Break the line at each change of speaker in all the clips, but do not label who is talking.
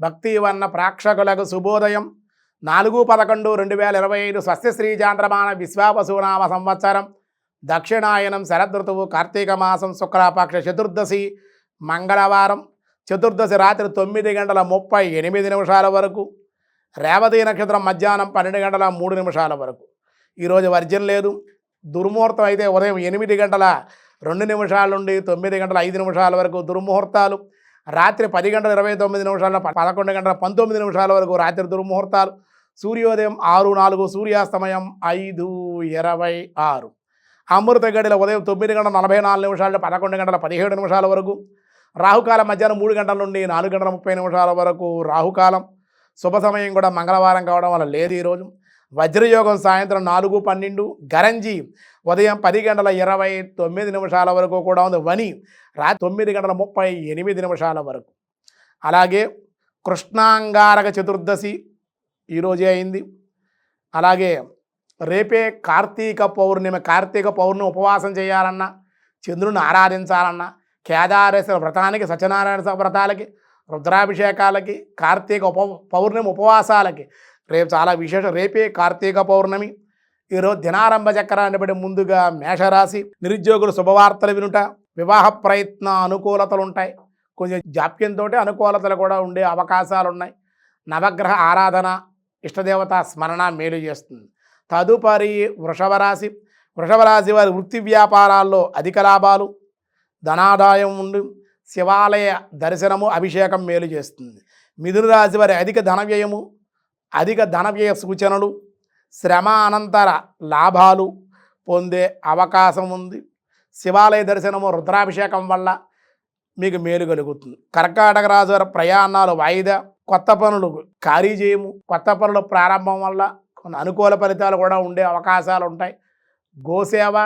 భక్తివన్న ప్రేక్షకులకు శుభోదయం 4/11/2025 స్వస్తి చాంద్రమాన విశ్వావసునామ సంవత్సరం దక్షిణాయనం శరదృతువు కార్తీక మాసం శుక్లపక్ష చతుర్దశి మంగళవారం చతుర్దశి రాత్రి 9:38 వరకు రేవతి నక్షత్రం మధ్యాహ్నం 12:03 వరకు. ఈరోజు వర్జం లేదు. దుర్ముహూర్తం అయితే ఉదయం 8:02 నుండి 9:05 వరకు దుర్ముహూర్తాలు. రాత్రి 10:29 11:19 వరకు రాత్రి దుర్ముహూర్తాలు. సూర్యోదయం 6:04, సూర్యాస్తమయం 5:26. అమృత గడిల ఉదయం 9:44 11:17 వరకు. రాహుకాలం మధ్యాహ్నం 3 గంటల నుండి 4:30 వరకు రాహుకాలం. శుభ సమయం కూడా మంగళవారం కావడం వల్ల లేదు ఈరోజు. వజ్రయోగం సాయంత్రం 4:12, గరంజి ఉదయం 10:29 వరకు కూడా ఉంది. వని రాత్రి 9:38 వరకు. అలాగే కృష్ణాంగారక చతుర్దశి ఈరోజే అయింది. అలాగే రేపే కార్తీక పౌర్ణమి. కార్తీక పౌర్ణమి ఉపవాసం చేయాలన్నా, చంద్రుని ఆరాధించాలన్నా, కేదారేశ్వర వ్రతానికి, సత్యనారాయణ వ్రతాలకి, రుద్రాభిషేకాలకి, కార్తీక పౌర్ణమి ఉపవాసాలకి రేపు చాలా విశేషం. రేపే కార్తీక పౌర్ణమి. ఈరోజు దినారంభ చక్రాన్ని బట్టి ముందుగా మేషరాశి. నిరుద్యోగులు శుభవార్తలు వినుట, వివాహ ప్రయత్న అనుకూలతలు ఉంటాయి. కొంచెం జాప్యంతో అనుకూలతలు కూడా ఉండే అవకాశాలు ఉన్నాయి. నవగ్రహ ఆరాధన, ఇష్టదేవత స్మరణ మేలు చేస్తుంది. తదుపరి వృషభ రాశి. వృషభ రాశి వారి వృత్తి వ్యాపారాల్లో అధిక లాభాలు, ధనాదాయం ఉండి శివాలయ దర్శనము, అభిషేకం మేలు చేస్తుంది. మిథున రాశి వారి అధిక ధనవ్యయము, అధిక ధనవ్యయ సూచనలు, శ్రమ అనంతర లాభాలు పొందే అవకాశం ఉంది. శివాలయ దర్శనము, రుద్రాభిషేకం వల్ల మీకు మేలు కలుగుతుంది. కర్కాటక రాశి వారి ప్రయాణాలు వాయిదా, కొత్త పనులు ఖాళీ చేయము, కొత్త పనుల ప్రారంభం వల్ల కొన్ని అనుకూల ఫలితాలు కూడా ఉండే అవకాశాలు ఉంటాయి. గోసేవ,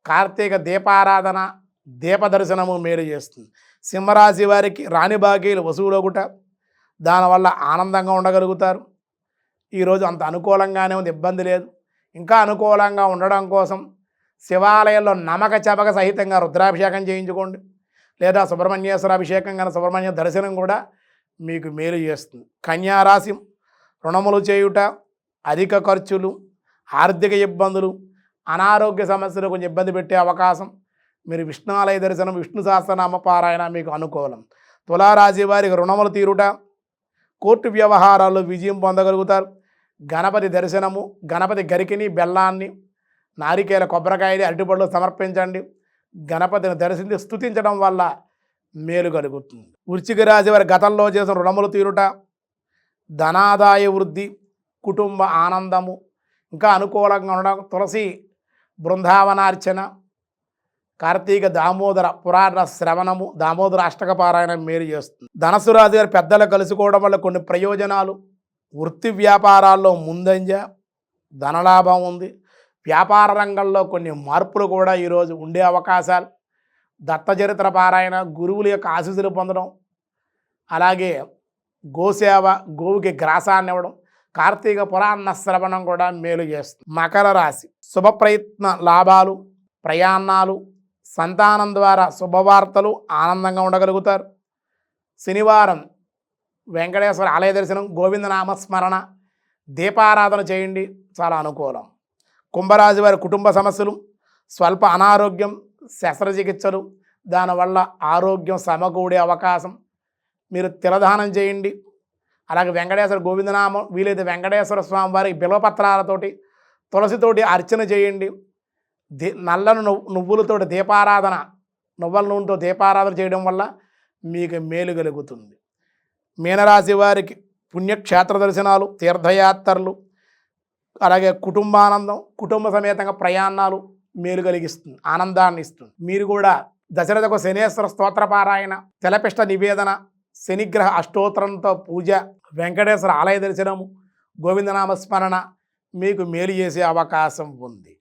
కార్తీక దీపారాధన, దీప దర్శనము మేలు చేస్తుంది. సింహరాశి వారికి రాణి బాకీలు వసూలగుట, దానివల్ల ఆనందంగా ఉండగలుగుతారు. ఈరోజు అంత అనుకూలంగానే ఉంది, ఇబ్బంది లేదు. ఇంకా అనుకూలంగా ఉండడం కోసం శివాలయంలో నమక చమక సహితంగా రుద్రాభిషేకం చేయించుకోండి, లేదా సుబ్రహ్మణ్యేశ్వర అభిషేకం కానీ సుబ్రహ్మణ్య దర్శనం కూడా మీకు మేలు చేస్తుంది. కన్యారాశి. రుణములు చేయుట, అధిక ఖర్చులు, ఆర్థిక ఇబ్బందులు, అనారోగ్య సమస్యలు కొంచెం ఇబ్బంది పెట్టే అవకాశం. మీరు విష్ణుఆలయ దర్శనం, విష్ణు సహస్రనామ పారాయణ మీకు అనుకూలం. తులారాశి వారికి రుణములు తీరుట, కోర్టు వ్యవహారాల్లో విజయం పొందగలుగుతారు. గణపతి దర్శనము, గణపతి గరికిని, బెల్లాన్ని, నారికేల, కొబ్బరికాయని, అరటిపళ్ళు సమర్పించండి. గణపతిని దర్శించి స్తుతించడం వల్ల మేలు కలుగుతుంది. వృశ్చిక రాశి వారి గతంలో చేసిన రుణములు తీరుట, ధనాదాయ వృద్ధి, కుటుంబ ఆనందము ఇంకా అనుకూలంగా ఉండడం. తులసి బృందావనార్చన, కార్తీక దామోదర పురాణ శ్రవణము, దామోదర అష్టక పారాయణం మేలు చేస్తుంది. ధనస్సు రాశి గారి పెద్దలు కలుసుకోవడం వల్ల కొన్ని ప్రయోజనాలు. వృత్తి వ్యాపారాల్లో ముందంజ, ధనలాభం ఉంది. వ్యాపార రంగంలో కొన్ని మార్పులు కూడా ఈరోజు ఉండే అవకాశాలు. దత్తచరిత్ర పారాయణ, గురువుల యొక్క ఆశీస్సులు పొందడం, అలాగే గోసేవ, గోవుకి గ్రాసాన్ని ఇవ్వడం, కార్తీక పురాణ శ్రవణం కూడా మేలు చేస్తుంది. మకర రాశి. శుభ ప్రయత్న లాభాలు, ప్రయాణాలు, సంతానం ద్వారా శుభవార్తలు, ఆనందంగా ఉండగలుగుతారు. శనివారం వెంకటేశ్వర ఆలయ దర్శనం, గోవిందనామస్మరణ, దీపారాధన చేయండి, చాలా అనుకూలం. కుంభరాశి వారి కుటుంబ సమస్యలు, స్వల్ప అనారోగ్యం, శస్త్రచికిత్సలు, దానివల్ల ఆరోగ్యం సమకూడే అవకాశం. మీరు తిలదానం చేయండి. అలాగే వెంకటేశ్వర గోవిందనామం, వీలైతే వెంకటేశ్వర స్వామి వారికి బిల్వపత్రాలతోటి, తులసితోటి అర్చన చేయండి. నల్లను నువ్వులతోటి దీపారాధన, నువ్వుల నూనెతో దీపారాధన చేయడం వల్ల మీకు మేలు కలుగుతుంది. మీనరాశి వారికి పుణ్యక్షేత్ర దర్శనాలు, తీర్థయాత్రలు, అలాగే కుటుంబానందం, కుటుంబ సమేతంగా ప్రయాణాలు మేలు కలిగిస్తుంది, ఆనందాన్ని ఇస్తుంది. మీరు కూడా దశరథకు శనేశ్వర స్తోత్ర పారాయణ, తెలపిష్ట నివేదన, శనిగ్రహ అష్టోత్తరంతో పూజ, వెంకటేశ్వర ఆలయ దర్శనము, గోవిందనామస్మరణ మీకు మేలు చేసే అవకాశం ఉంది.